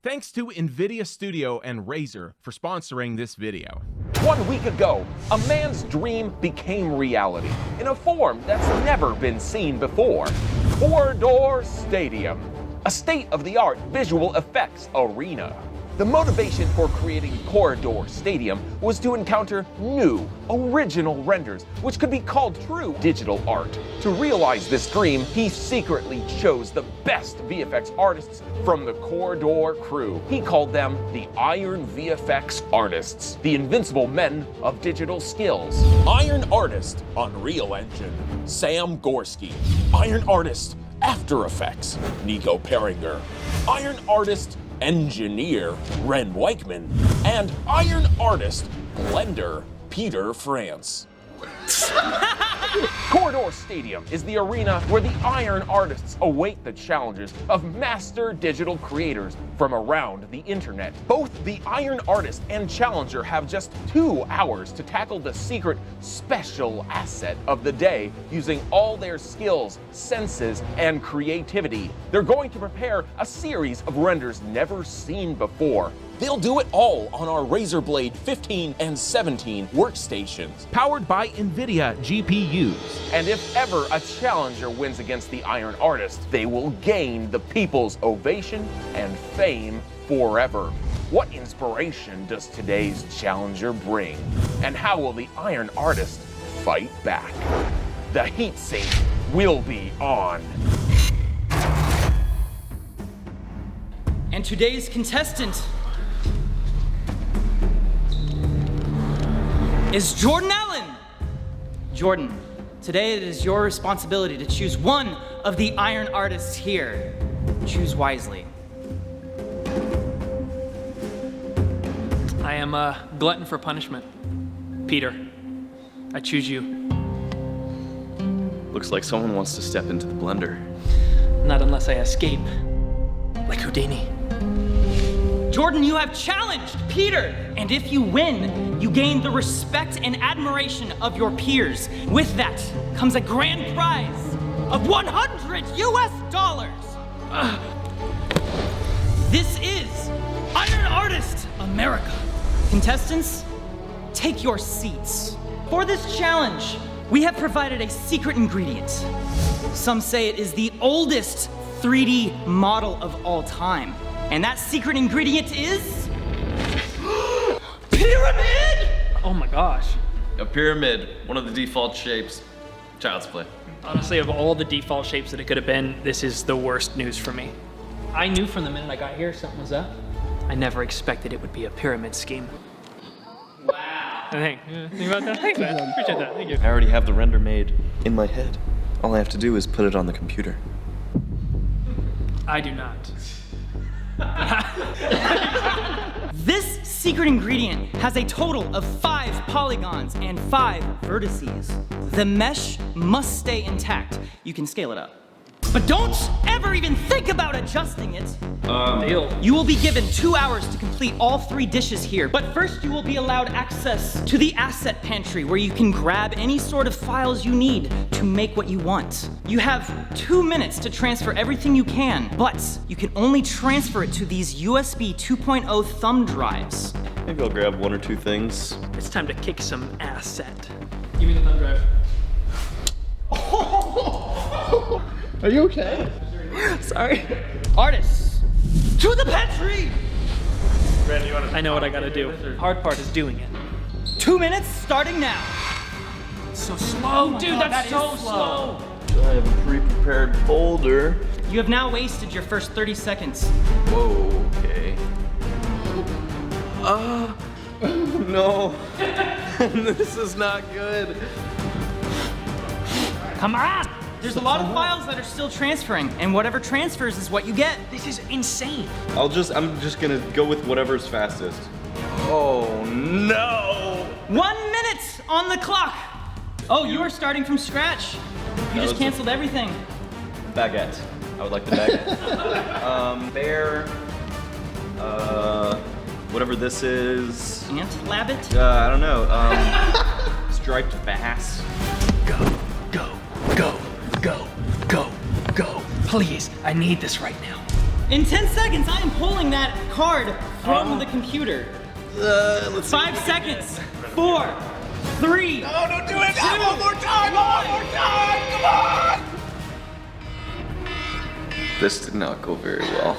Thanks to NVIDIA Studio and Razer for sponsoring this video. 1 week ago, a man's dream became reality in a form that's never been seen before. Corridor Stadium, a state-of-the-art visual effects arena. The motivation for creating Corridor Stadium was to encounter new, original renders, which could be called true digital art. To realize this dream, he secretly chose the best VFX artists from the Corridor crew. He called them the Iron VFX Artists, the invincible men of digital skills. Iron Artist, Unreal Engine, Sam Gorski. Iron Artist, After Effects, Nico Peringer. Iron Artist, Engineer, Wren Weichman, and Iron Artist, Blender, Peter France. Corridor Stadium is the arena where the Iron Artists await the challenges of master digital creators from around the internet. Both the Iron Artist and Challenger have just 2 hours to tackle the secret special asset of the day using all their skills, senses, and creativity. They're going to prepare a series of renders never seen before. They'll do it all on our Razer Blade 15 and 17 workstations, Powered by NVIDIA GPUs. and if ever a challenger wins against the Iron Artist, they will gain the people's ovation and fame forever. What inspiration does today's challenger bring? And how will the Iron Artist fight back? The heat sink will be on. And today's contestant is Jordan Allen. Jordan, today it is your responsibility to choose one of the Iron Artists here. Choose wisely. I am a glutton for punishment. Peter, I choose you. Looks like someone wants to step into the blender. Not unless I escape, like Houdini. Jordan, you have challenged Peter, and if you win, you gain the respect and admiration of your peers. With that comes a grand prize of $100 US. This is Iron Artist America. Contestants, take your seats. For this challenge, we have provided a secret ingredient. Some say it is the oldest 3D model of all time. And that secret ingredient is... Pyramid! Oh my gosh. A pyramid, one of the default shapes. Child's play. Honestly, of all the default shapes that it could have been, this is the worst news for me. I knew from the minute I got here something was up. I never expected it would be a pyramid scheme. Wow. Think about that? Thanks, man. Appreciate that. Thank you. I already have the render made in my head. All I have to do is put it on the computer. I do not. This secret ingredient has a total of 5 polygons and 5 vertices. The mesh must stay intact. You can scale it up. But don't ever even think about adjusting it. Deal. You will be given 2 hours to complete all 3 dishes here, but first you will be allowed access to the asset pantry where you can grab any sort of files you need to make what you want. You have 2 minutes to transfer everything you can, but you can only transfer it to these USB 2.0 thumb drives. Maybe I'll grab 1 or 2 things. It's time to kick some asset. Give me the thumb drive. Are you okay? Sorry. Artists, to the pantry! I know what I gotta do. Hard part is doing it. 2 minutes starting now. So slow, dude, God, that's that so is slow. I have a pre-prepared folder. You have now wasted your first 30 seconds. Whoa, okay. No. This is not good. Come on! There's a lot of files that are still transferring, and whatever transfers is what you get. This is insane. I'm just gonna go with whatever's fastest. Oh no! 1 minute on the clock. Oh, you are starting from scratch. You just was- canceled everything. Baguette. I would like the baguette. Bear. Whatever this is. Ant Labbit? I don't know. Striped bass. Go, go, go, go, go, go. Please, I need this right now. In 10 seconds, I am pulling that card from the computer. Let's 5 seconds. 4, 3. Oh, don't do it! One more time! Come on! This did not go very well.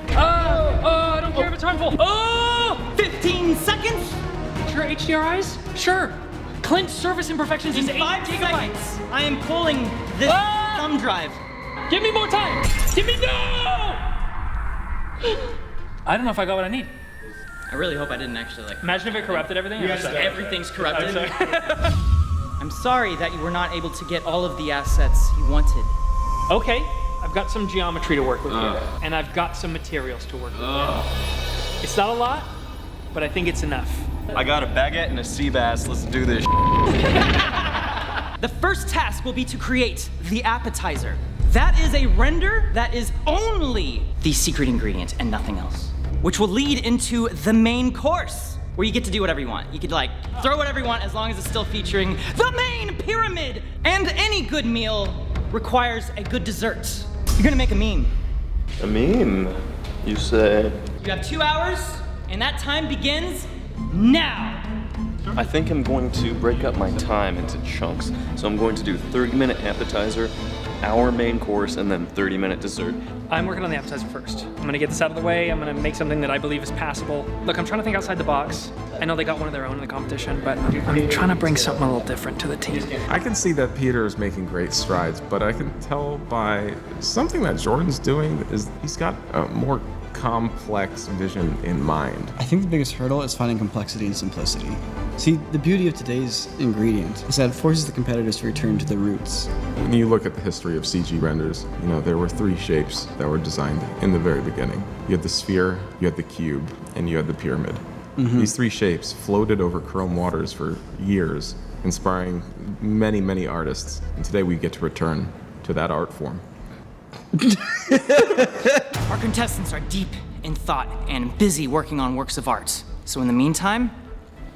I don't care if it's harmful. 15 seconds. Sure, HDRIs? Sure. Clint's service imperfections is 8 5 gigabytes. seconds. I am pulling this thumb drive. Give me more time. Give me no! I don't know if I got what I need. I really hope I didn't actually like. Imagine if it corrupted everything. Everything's corrupted. I'm sorry. I'm sorry that you were not able to get all of the assets you wanted. Okay, I've got some geometry to work with here, and I've got some materials to work with. It's not a lot, but I think it's enough. I got a baguette and a sea bass. Let's do this. The first task will be to create the appetizer. That is a render that is only the secret ingredient and nothing else, which will lead into the main course, where you get to do whatever you want. You could like throw whatever you want as long as it's still featuring the main pyramid. And any good meal requires a good dessert. You're gonna make a meme. A meme, you say? You have 2 hours, and that time begins now. I think I'm going to break up my time into chunks. So I'm going to do 30-minute appetizer, hour main course, and then 30-minute dessert. I'm working on the appetizer first. I'm gonna get this out of the way. I'm gonna make something that I believe is passable. Look, I'm trying to think outside the box. I know they got one of their own in the competition, but I'm trying to bring something a little different to the team. I can see that Peter is making great strides, but I can tell by something that Jordan's doing is he's got a more complex vision in mind. I think the biggest hurdle is finding complexity and simplicity. See, the beauty of today's ingredient is that it forces the competitors to return to the roots. When you look at the history of CG renders, you know, there were 3 shapes that were designed in the very beginning. You had the sphere, you had the cube, and you had the pyramid. These 3 shapes floated over chrome waters for years, inspiring many, many artists. And today we get to return to that art form. Our contestants are deep in thought and busy working on works of art. So in the meantime,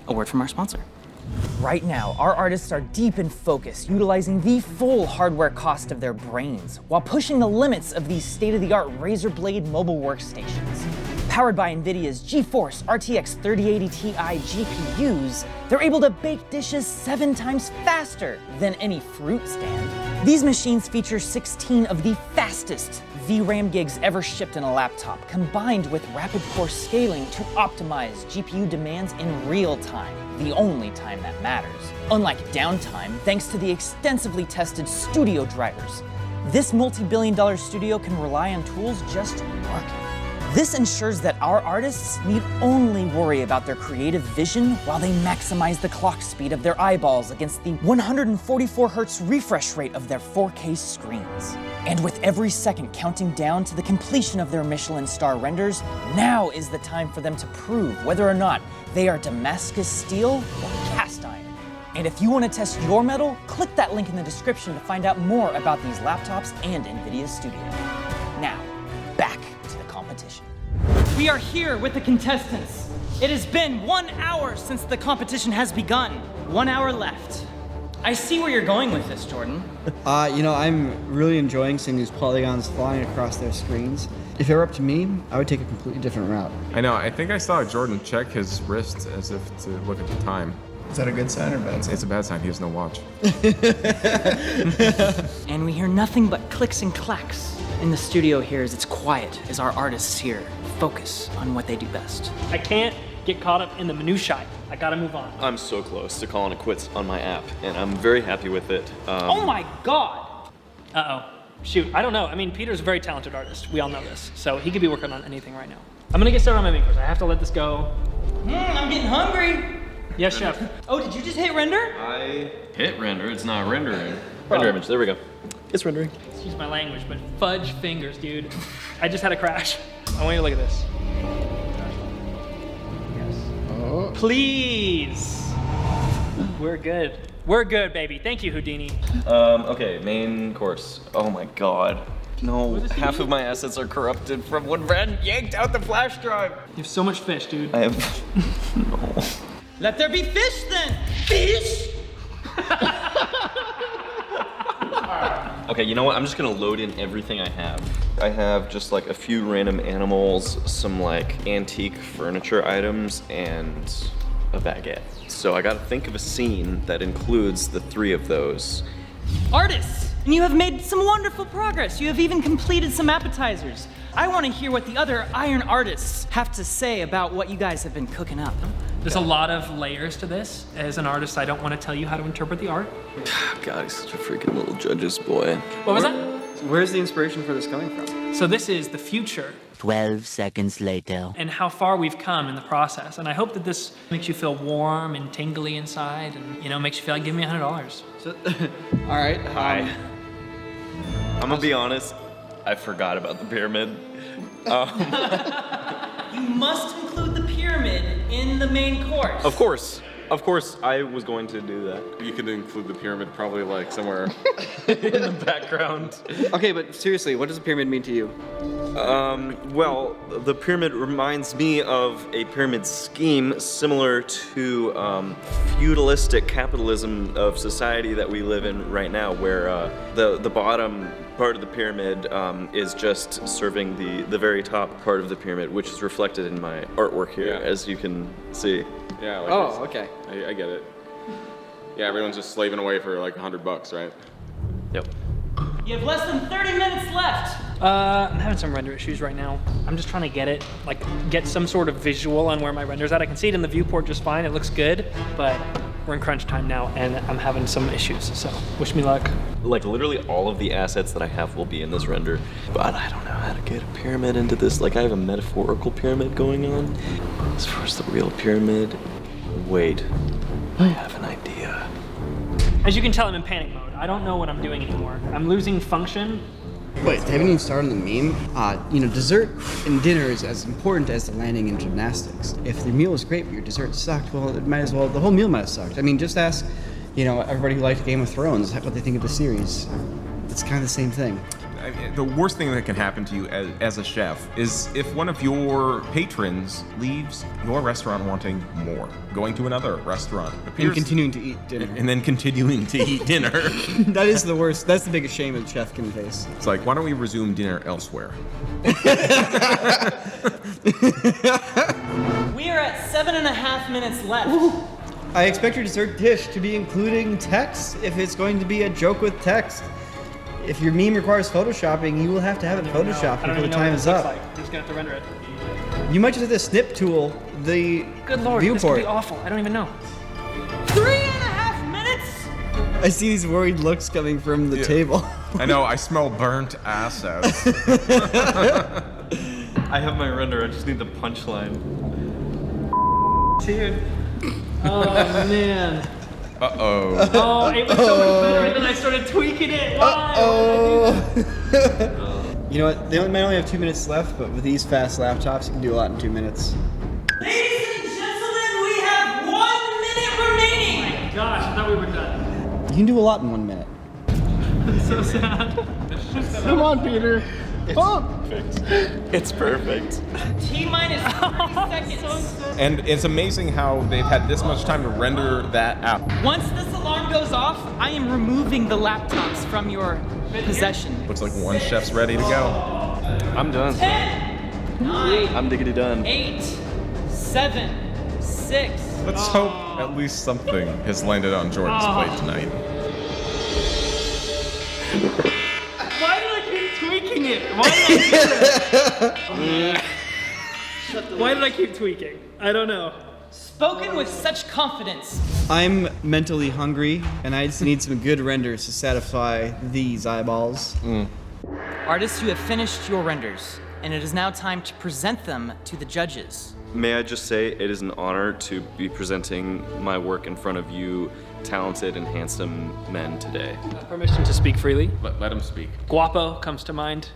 a word from our sponsor. Right now, our artists are deep in focus, utilizing the full hardware cost of their brains, while pushing the limits of these state-of-the-art razor blade mobile workstations. Powered by NVIDIA's GeForce RTX 3080 Ti GPUs, they're able to bake dishes 7 times faster than any fruit stand. These machines feature 16 of the fastest VRAM gigs ever shipped in a laptop, combined with rapid core scaling to optimize GPU demands in real time, the only time that matters. Unlike downtime, thanks to the extensively tested studio drivers, this multi-billion-dollar studio can rely on tools just working. This ensures that our artists need only worry about their creative vision while they maximize the clock speed of their eyeballs against the 144 Hz refresh rate of their 4K screens. And with every second counting down to the completion of their Michelin star renders, now is the time for them to prove whether or not they are Damascus steel or cast iron. And if you want to test your metal, click that link in the description to find out more about these laptops and NVIDIA Studio. Now, back to the competition. We are here with the contestants. It has been 1 hour since the competition has begun. 1 hour left. I see where you're going with this, Jordan. You know, I'm really enjoying seeing these polygons flying across their screens. If it were up to me, I would take a completely different route. I know, I think I saw Jordan check his wrist as if to look at the time. Is that a good sign or bad sign? It's a bad sign, he has no watch. And we hear nothing but clicks and clacks in the studio here as it's quiet as our artists here focus on what they do best. I can't get caught up in the minutiae. I gotta move on. I'm so close to calling it quits on my app, and I'm very happy with it. Oh my god! Uh-oh. Shoot, I don't know. I mean, Peter's a very talented artist. We all know this. So he could be working on anything right now. I'm gonna get started on my main course. I have to let this go. I'm getting hungry. Yes, chef. Oh, did you just hit render? I hit render, it's not rendering. Render image, there we go. It's rendering. Excuse my language, but fudge fingers, dude. I just had a crash. I want you to look at this. Yes. Please. We're good. We're good, baby. Thank you, Houdini. Okay, main course. Oh my god. No, half of my assets are corrupted from when Wren yanked out the flash drive. You have so much fish, dude. I have, no. Let there be fish then. Fish? Okay, you know what? I'm just gonna load in everything I have. I have just like a few random animals, some like antique furniture items, and a baguette. So I gotta think of a scene that includes the 3 of those. Artists! And you have made some wonderful progress. You have even completed some appetizers. I want to hear what the other Iron Artists have to say about what you guys have been cooking up. There's a lot of layers to this. As an artist, I don't want to tell you how to interpret the art. God, he's such a freaking little judge's boy. What was that? Where's the inspiration for this coming from? So this is the future 12 seconds later. and how far we've come in the process. And I hope that this makes you feel warm and tingly inside and, you know, makes you feel like give me $100. So, all right. Hi. I'm gonna be honest, I forgot about the pyramid. You must include the pyramid in the main course. Of course, I was going to do that. You could include the pyramid probably like somewhere. In the background. Okay, but seriously, what does a pyramid mean to you? Well, the pyramid reminds me of a pyramid scheme similar to feudalistic capitalism of society that we live in right now, where the bottom part of the pyramid is just serving the very top part of the pyramid, which is reflected in my artwork here, as you can see. Yeah. Like Oh, okay. I get it. Yeah, everyone's just slaving away for like $100, right? Yep. You have less than 30 minutes left. I'm having some render issues right now. I'm just trying to get some sort of visual on where my render's at. I can see it in the viewport just fine. It looks good, but we're in crunch time now and I'm having some issues. So wish me luck. Like literally all of the assets that I have will be in this render, but I don't know how to get a pyramid into this. Like I have a metaphorical pyramid going on. As far as the real pyramid, wait, I have an idea. As you can tell, I'm in panic mode. I don't know what I'm doing anymore. I'm losing function. Wait, they haven't even started on the meme. You know, dessert and dinner is as important as the landing in gymnastics. If the meal is great but your dessert sucked, well, it might as well, the whole meal might have sucked. I mean, just ask, you know, everybody who liked Game of Thrones what they think of the series. It's kind of the same thing. The worst thing that can happen to you as a chef is if one of your patrons leaves your restaurant wanting more, going to another restaurant, And continuing to eat dinner. and then continuing to eat dinner. That is the worst. That's the biggest shame a chef can face. It's like, why don't we resume dinner elsewhere? We are at 7.5 minutes left. I expect your dessert dish to be including text if it's going to be a joke with text. If your meme requires photoshopping, you will have to have it photoshopped before the time is up. I'm just gonna have to render it. You might just have to snip tool the Good lord, this could viewport. be awful. I don't even know. 3.5 minutes. I see these worried looks coming from the table. I know, I smell burnt assets. I have my render, I just need the punchline. Dude. Oh man. Uh-oh. Oh, it was so much better, and then I started tweaking it. Why? You know what? They might only have 2 minutes left, but with these fast laptops, you can do a lot in 2 minutes. Ladies and gentlemen, we have 1 minute remaining. Gosh, I thought we were done. You can do a lot in 1 minute. So sad. Come on, Peter. It's perfect. T-minus 30 seconds. And it's amazing how they've had this much time to render that out. Once this alarm goes off, I am removing the laptops from your possession. Looks like one chef's ready to go. I'm done. 10, 9, I'm diggity done. 8, 7, 6. Let's hope at least something has landed on Jordan's plate tonight. Why did I keep tweaking it? Why did I do that? Why did I keep tweaking? I don't know. Spoken with such confidence. I'm mentally hungry, and I just need some good renders to satisfy these eyeballs. Artists, you have finished your renders, and it is now time to present them to the judges. May I just say it is an honor to be presenting my work in front of you talented and handsome men today. Permission to speak freely. Let him speak. Guapo comes to mind.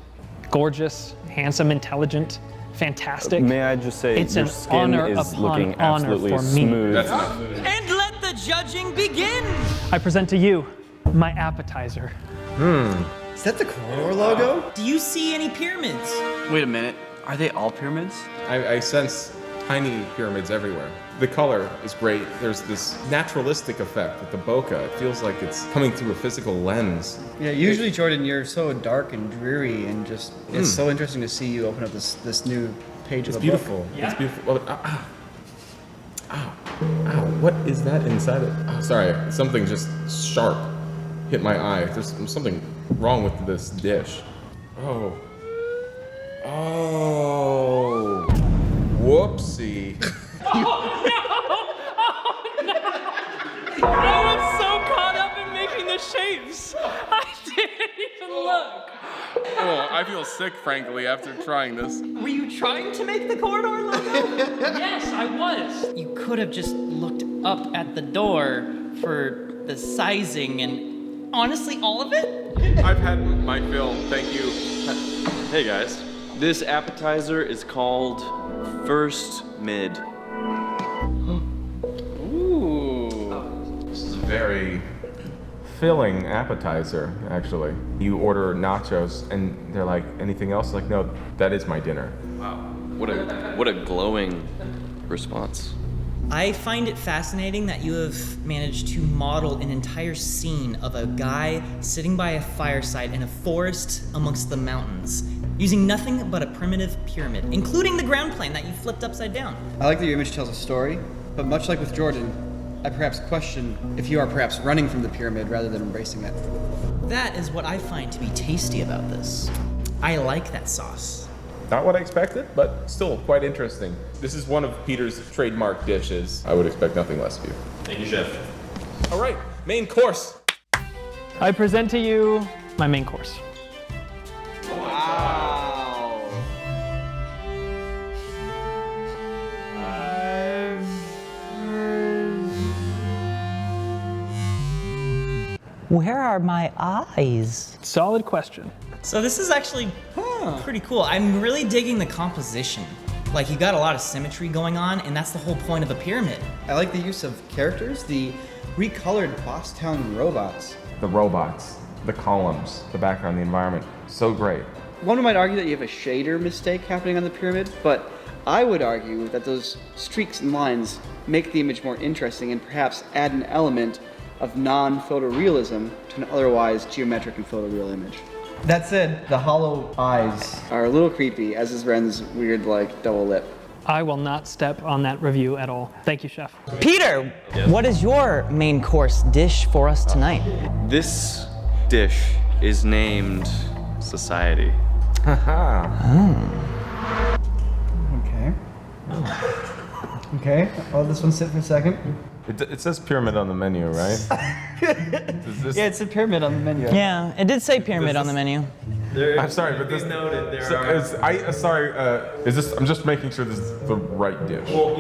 Gorgeous, handsome, intelligent, fantastic. May I just say It's your an skin honor is upon looking honor absolutely for me. smooth. That's enough. And let the judging begin. I present to you my appetizer. Is that the Corridor logo? Do you see any pyramids? Wait a minute. Are they all pyramids? I sense tiny pyramids everywhere. The color is great. There's this naturalistic effect with the bokeh. It feels like it's coming through a physical lens. Yeah, usually, Jordan, you're so dark and dreary, and just it's so interesting to see you open up this new page of a Beautiful. book. It's beautiful. Oh, ow. What is that inside it? Oh, sorry, something just sharp hit my eye. There's something wrong with this dish. Oh. Whoopsie. I was so caught up in making the shapes. I didn't even look. Oh, I feel sick, frankly, after trying this. Were you trying to make the corridor logo? Yes, I was. You could have just looked up at the door for the sizing and honestly all of it? I've had my fill, thank you. Hey guys, this appetizer is called First Mid. This is a very filling appetizer, actually. You order nachos, and they're like, anything else? Like, no, that is my dinner. Wow, what a glowing response. I find it fascinating that you have managed to model an entire scene of a guy sitting by a fireside in a forest amongst the mountains, using nothing but a primitive pyramid, including the ground plane that you flipped upside down. I like that your image tells a story, but much like with Jordan, I perhaps question if you are perhaps running from the pyramid rather than embracing it. That is what I find to be tasty about this. I like that sauce. Not what I expected, but still quite interesting. This is one of Peter's trademark dishes. I would expect nothing less of you. Thank you, Chef. All right, main course. I present to you my main course. Wow. Where are my eyes? Solid question. So this is actually pretty cool. I'm really digging the composition. Like, you got a lot of symmetry going on, and that's the whole point of a pyramid. I like the use of characters, the recolored Bosstown robots. The robots, the columns, the background, the environment, so great. One might argue that you have a shader mistake happening on the pyramid, but I would argue that those streaks and lines make the image more interesting and perhaps add an element of non-photorealism to an otherwise geometric and photoreal image. That said, the hollow eyes are a little creepy, as is Wren's weird, double lip. I will not step on that review at all. Thank you, Chef. Peter, what is your main course dish for us tonight? This dish is named Society. Okay. Okay, I'll let this one sit for a second. It says pyramid on the menu, right? Yeah, it's a pyramid on the menu. Yeah, it did say pyramid on the menu. I'm sorry, but this. I'm just making sure this is the right dish. Well,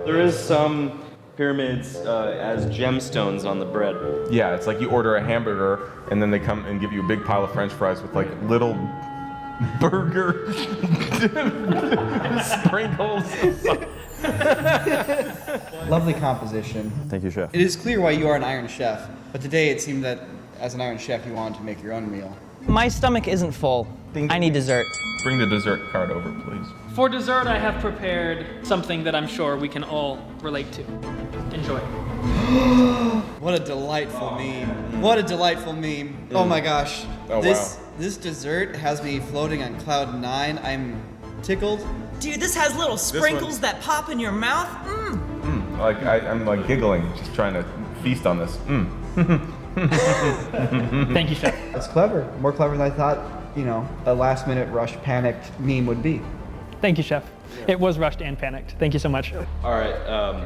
there is some pyramids as gemstones on the bread. Yeah, it's like you order a hamburger and then they come and give you a big pile of French fries with like little burger sprinkles. Lovely composition. Thank you, Chef. It is clear why you are an Iron Chef, but today it seemed that as an Iron Chef you wanted to make your own meal. My stomach isn't full. I need dessert. Bring the dessert card over, please. For dessert, I have prepared something that I'm sure we can all relate to. Enjoy. What a delightful meme. What a delightful meme. Oh my gosh. Oh, This dessert has me floating on cloud 9. I'm tickled. Dude, this has little sprinkles that pop in your mouth. I'm like giggling, just trying to feast on this. Thank you, Chef. That's clever. More clever than I thought, a last minute rush panicked meme would be. Thank you, Chef. It was rushed and panicked. Thank you so much. All right,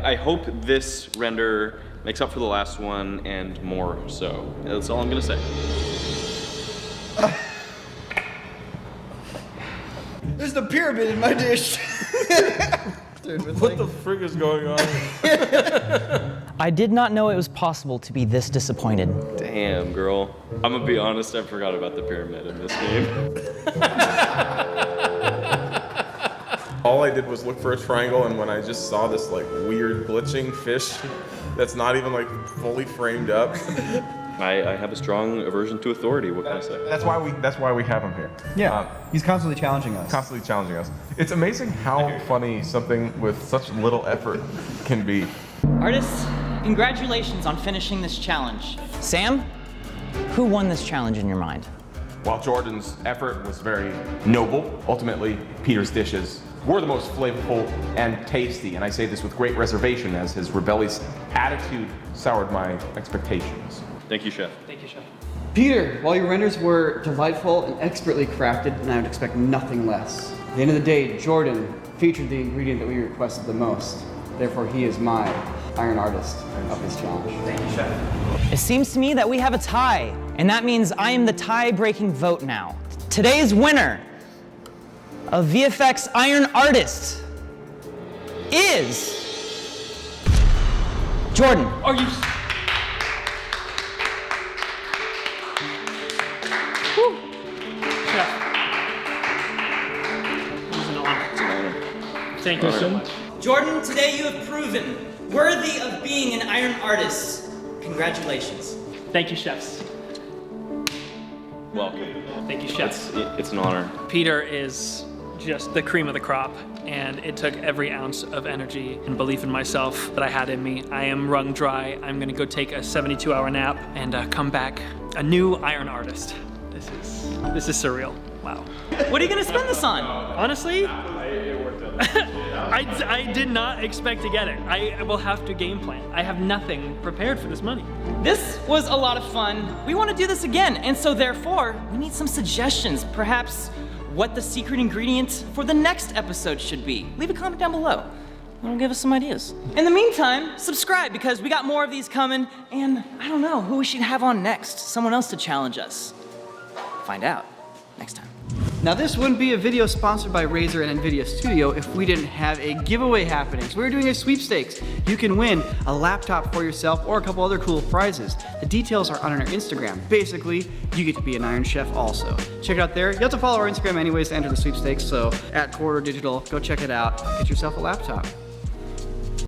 I hope this render makes up for the last one and more so. That's all I'm gonna say. There's the pyramid in my dish. Dude, What the frig is going on? I did not know it was possible to be this disappointed. Damn, girl. I'm gonna be honest, I forgot about the pyramid in this game. All I did was look for a triangle, and when I just saw this like weird glitching fish that's not even like fully framed up, I have a strong aversion to authority. What can I say? That's why we have him here. Yeah, he's constantly challenging us. Constantly challenging us. It's amazing how funny something with such little effort can be. Artists, congratulations on finishing this challenge. Sam, who won this challenge in your mind? While Jordan's effort was very noble, ultimately Peter's dishes were the most flavorful and tasty, and I say this with great reservation as his rebellious attitude soured my expectations. Thank you, Chef. Thank you, Chef. Peter, while your renders were delightful and expertly crafted, and I would expect nothing less. At the end of the day, Jordan featured the ingredient that we requested the most. Therefore, he is my Iron Artist of this challenge. Thank you, Chef. It seems to me that we have a tie, and that means I am the tie-breaking vote now. Today's winner of VFX Iron Artist is Jordan. Are you? Whew. Chef. It was an honor. Thank you so much. Jordan, today you have proven worthy of being an Iron Artist. Congratulations. Thank you, chefs. Welcome. Thank you, chefs. It's an honor. Peter is just the cream of the crop, and it took every ounce of energy and belief in myself that I had in me. I am wrung dry. I'm gonna go take a 72-hour nap and come back a new Iron Artist. This is surreal. Wow. What are you gonna spend this on? Honestly, I did not expect to get it. I will have to game plan. I have nothing prepared for this money. This was a lot of fun. We want to do this again, and so therefore, we need some suggestions. Perhaps what the secret ingredient for the next episode should be. Leave a comment down below. It'll give us some ideas. In the meantime, subscribe because we got more of these coming, and I don't know who we should have on next. Someone else to challenge us. Find out next time. Now this wouldn't be a video sponsored by Razer and NVIDIA Studio if we didn't have a giveaway happening. So we're doing a sweepstakes. You can win a laptop for yourself or a couple other cool prizes. The details are on our Instagram. Basically, you get to be an Iron Chef also. Check it out there. You have to follow our Instagram anyways to enter the sweepstakes, so @Corridor Digital, go check it out. Get yourself a laptop.